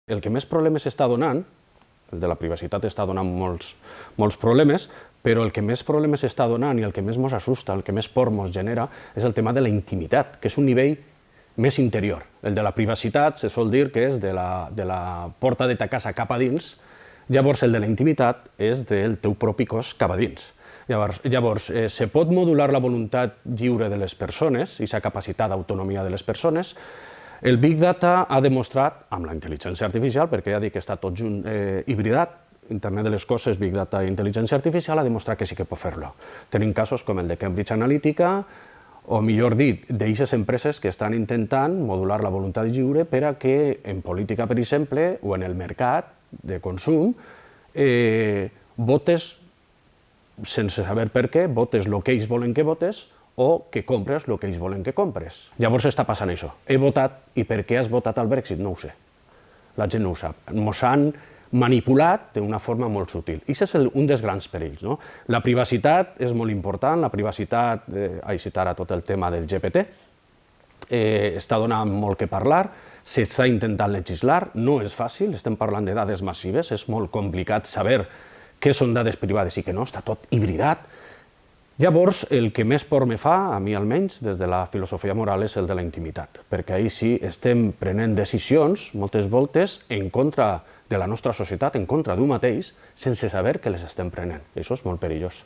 El que més problemes està donant, el de la privacitat està donant molts problemes, però el que més problemes està donant i el que més ens assusta, el que més por ens genera, és el tema de la intimitat, que és un nivell més interior. El de la privacitat se sol dir que és de la porta de ta casa cap a dins, llavors el de la intimitat és del teu propi cos cap a dins. Llavors, se pot modular la voluntat lliure de les persones i la capacitat d'autonomia de les persones. El Big Data ha demostrat, amb la intel·ligència artificial, perquè ja dic que està tot junt hibridat, Internet de les coses, Big Data i intel·ligència artificial, ha demostrat que sí que pot fer-lo. Tenim casos com el de Cambridge Analytica, o millor dit, d'eixes empreses que estan intentant modular la voluntat lliure per a que en política, per exemple, o en el mercat de consum, votes sense saber per què, votes el que ells volen que votes o que compres el que ells volen que compres. Llavors està passant això. He votat i per què has votat al Brexit? No ho sé. La gent no ho sap. Ens han manipulat d'una forma molt sutil. I aquest és un dels grans perills. La privacitat és molt important, la privacitat, he citat ara tot el tema del GPT, està donant molt que parlar, s'està intentant legislar, no és fàcil, estem parlant de dades massives, és molt complicat saber què són dades privades i què no, està tot hibridat. Llavors, el que més por me fa, a mi almenys, des de la filosofia moral, és el de la intimitat, perquè ahir sí estem prenent decisions, moltes voltes, en contra de la nostra societat, en contra d'un mateix, sense saber que les estem prenent. Això és molt perillós.